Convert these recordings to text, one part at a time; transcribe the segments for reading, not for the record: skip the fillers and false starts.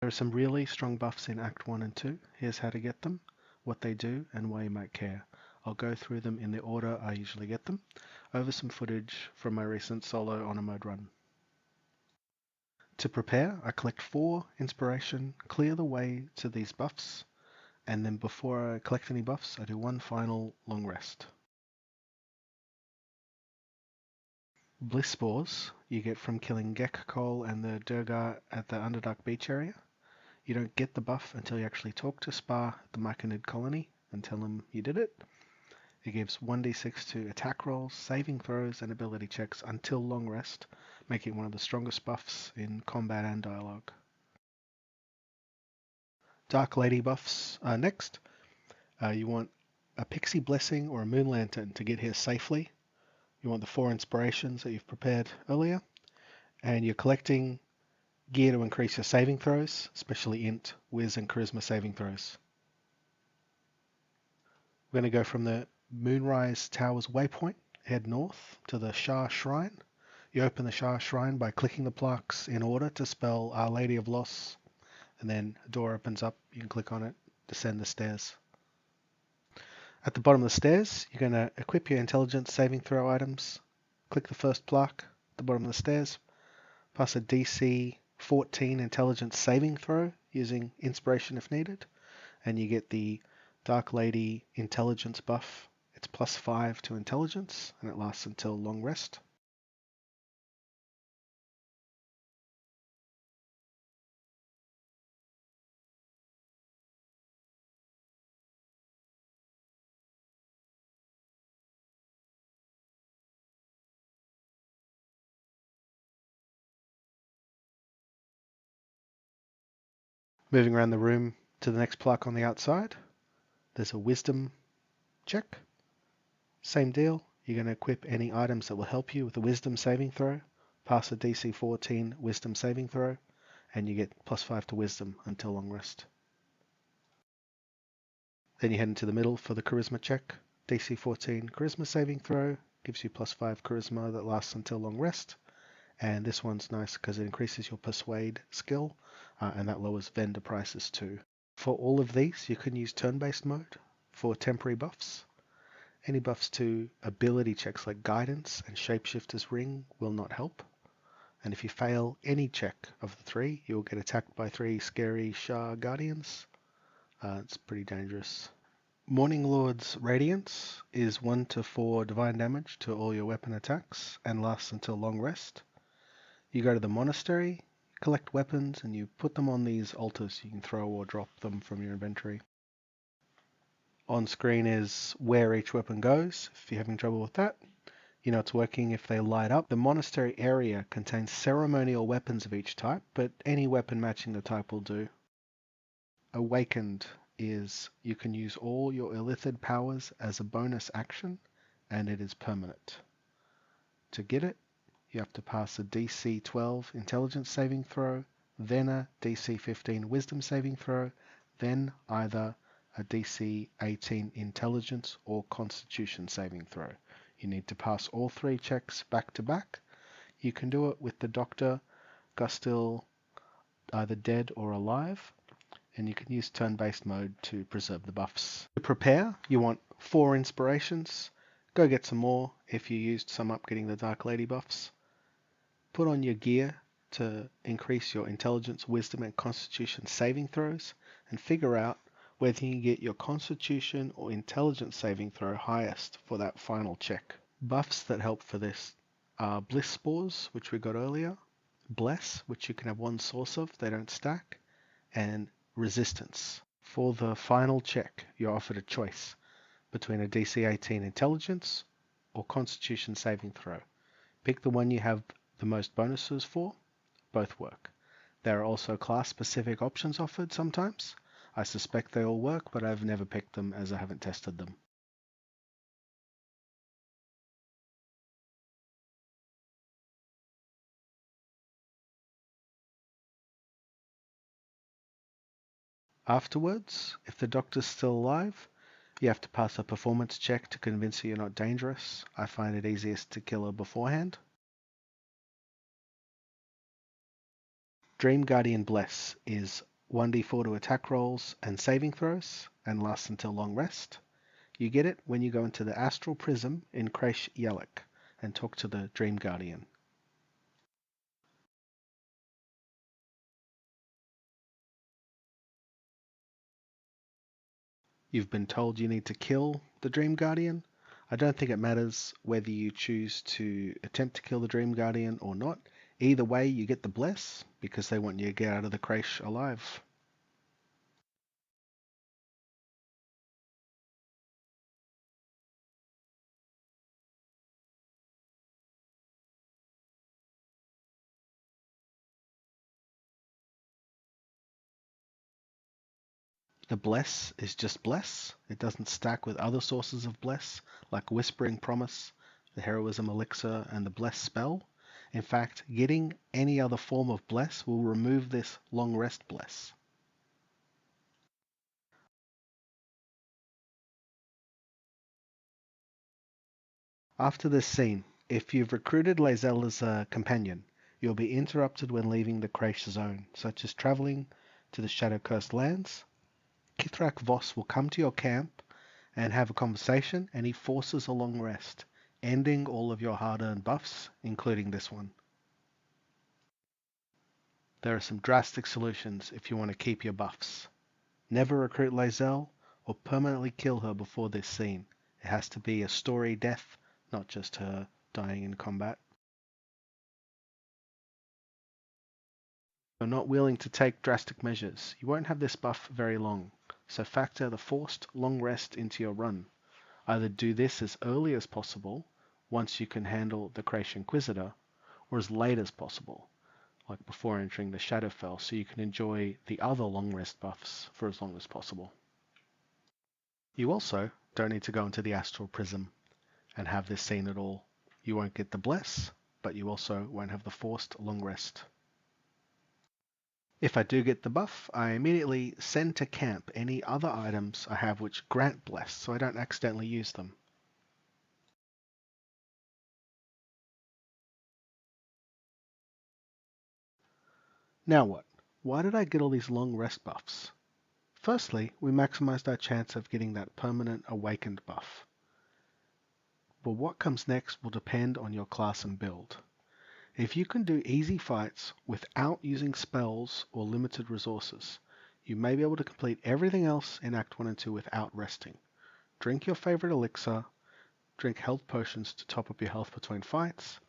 There are some really strong buffs in Act 1 and 2. Here's how to get them, what they do, and why you might care. I'll go through them in the order I usually get them, over some footage from my recent solo honor mode run. To prepare, I collect 4 inspiration, clear the way to these buffs, and then before I collect any buffs, I do one final long rest. Bliss Spores you get from killing Gek'Kol and the Durgar at the Underdark Beach area. You don't get the buff until you actually talk to Spar at the Myconid colony and tell him you did it. It gives 1d6 to attack rolls, saving throws, and ability checks until long rest, making it one of the strongest buffs in combat and dialogue. Dark Lady buffs are next. You want a Pixie Blessing or a Moon Lantern to get here safely. You want the 4 inspirations that you've prepared earlier, and you're collecting gear to increase your saving throws, especially INT, WIS, and Charisma saving throws. We're going to go from the Moonrise Towers waypoint, head north to the Shah Shrine. You open the Shah Shrine by clicking the plaques in order to spell Our Lady of Loss, and then a door opens up, you can click on it, descend the stairs. At the bottom of the stairs, you're going to equip your intelligence saving throw items. Click the first plaque at the bottom of the stairs. Pass a DC 14 intelligence saving throw using inspiration if needed. And you get the Dark Lady intelligence buff. It's +5 to intelligence and it lasts until long rest. Moving around the room to the next plaque on the outside, there's a wisdom check. Same deal, you're going to equip any items that will help you with a wisdom saving throw, pass a DC 14 wisdom saving throw, and you get +5 to wisdom until long rest. Then you head into the middle for the charisma check. DC 14 charisma saving throw gives you +5 charisma that lasts until long rest. And this one's nice because it increases your persuade skill, and that lowers vendor prices too. For all of these, you can use turn-based mode for temporary buffs. Any buffs to ability checks like guidance and shapeshifter's ring will not help. And if you fail any check of the 3, you will get attacked by 3 scary Shah Guardians. It's pretty dangerous. Morninglord's Radiance is 1 to 4 divine damage to all your weapon attacks and lasts until long rest. You go to the monastery, collect weapons, and you put them on these altars. You can throw or drop them from your inventory. On screen is where each weapon goes. If you're having trouble with that, you know it's working if they light up. The monastery area contains ceremonial weapons of each type, but any weapon matching the type will do. Awakened is you can use all your Illithid powers as a bonus action, and it is permanent. To get it, you have to pass a DC 12 intelligence saving throw, then a DC 15 wisdom saving throw, then either a DC 18 intelligence or constitution saving throw. You need to pass all 3 checks back to back. You can do it with the Dr. Gustil either dead or alive, and you can use turn-based mode to preserve the buffs. To prepare, you want 4 inspirations. Go get some more if you used some up getting the Dark Lady buffs. Put on your gear to increase your intelligence, wisdom, and constitution saving throws, and figure out whether you can get your constitution or intelligence saving throw highest for that final check. Buffs that help for this are Bliss Spores, which we got earlier, Bless, which you can have 1 source of, they don't stack, and Resistance. For the final check, you're offered a choice between a DC 18 intelligence or constitution saving throw. Pick the one you have the most bonuses for. Both work. There are also class-specific options offered sometimes. I suspect they all work, but I've never picked them as I haven't tested them. Afterwards, if the doctor's still alive, you have to pass a performance check to convince her you're not dangerous. I find it easiest to kill her beforehand. Dream Guardian Bless is 1d4 to attack rolls and saving throws, and lasts until long rest. You get it when you go into the Astral Prism in Kresh Yelek and talk to the Dream Guardian. You've been told you need to kill the Dream Guardian. I don't think it matters whether you choose to attempt to kill the Dream Guardian or not. Either way, you get the Bless, because they want you to get out of the Kresh alive. The Bless is just Bless. It doesn't stack with other sources of Bless, like Whispering Promise, the Heroism Elixir, and the Bless spell. In fact, getting any other form of Bless will remove this Long Rest Bless. After this scene, if you've recruited Lae'zel as a companion, you'll be interrupted when leaving the Kresh zone, such as traveling to the Shadow-Cursed lands. Kithrak Voss will come to your camp and have a conversation, and he forces a long rest, ending all of your hard-earned buffs, including this one. There are some drastic solutions if you want to keep your buffs. Never recruit Lae'zel or permanently kill her before this scene. It has to be a story death, not just her dying in combat. If you're not willing to take drastic measures, you won't have this buff very long, so factor the forced long rest into your run. Either do this as early as possible, once you can handle the Kresh Inquisitor, or as late as possible, like before entering the Shadowfell, so you can enjoy the other long rest buffs for as long as possible. You also don't need to go into the Astral Prism and have this scene at all. You won't get the Bless, but you also won't have the forced long rest. If I do get the buff, I immediately send to camp any other items I have which grant Bless, so I don't accidentally use them. Now what? Why did I get all these long rest buffs? Firstly, we maximized our chance of getting that permanent awakened buff. But what comes next will depend on your class and build. If you can do easy fights without using spells or limited resources, you may be able to complete everything else in Act 1 and 2 without resting. Drink your favorite elixir, drink health potions to top up your health between fights,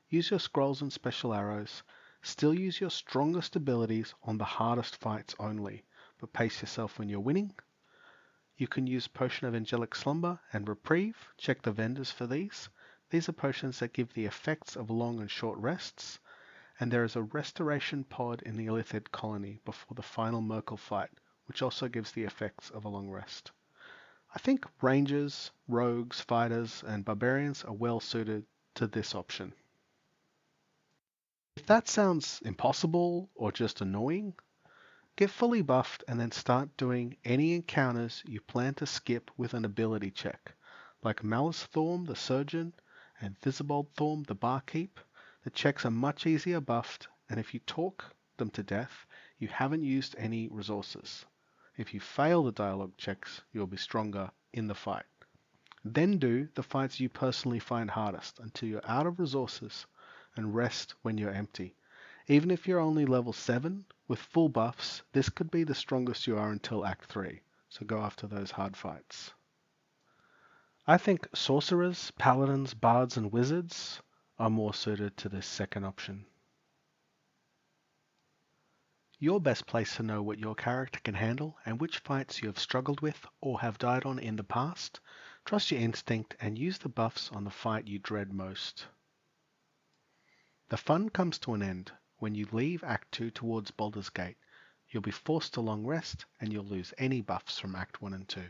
use your scrolls and special arrows, still use your strongest abilities on the hardest fights only, but pace yourself when you're winning. You can use Potion of Angelic Slumber and Reprieve, check the vendors for these. These are potions that give the effects of long and short rests, and there is a restoration pod in the Illithid colony before the final Merkle fight, which also gives the effects of a long rest. I think rangers, rogues, fighters, and barbarians are well suited to this option. If that sounds impossible or just annoying, get fully buffed and then start doing any encounters you plan to skip with an ability check, like Malice Thorm the Surgeon and Visibold Thorm the Barkeep. The checks are much easier buffed, and if you talk them to death, you haven't used any resources. If you fail the dialogue checks, you'll be stronger in the fight. Then do the fights you personally find hardest until you're out of resources, and rest when you're empty. Even if you're only level 7, with full buffs, this could be the strongest you are until Act 3, so go after those hard fights. I think sorcerers, paladins, bards, and wizards are more suited to this second option. You're best placed to know what your character can handle and which fights you have struggled with or have died on in the past. Trust your instinct and use the buffs on the fight you dread most. The fun comes to an end when you leave Act 2 towards Baldur's Gate. You'll be forced to long rest and you'll lose any buffs from Act 1 and 2.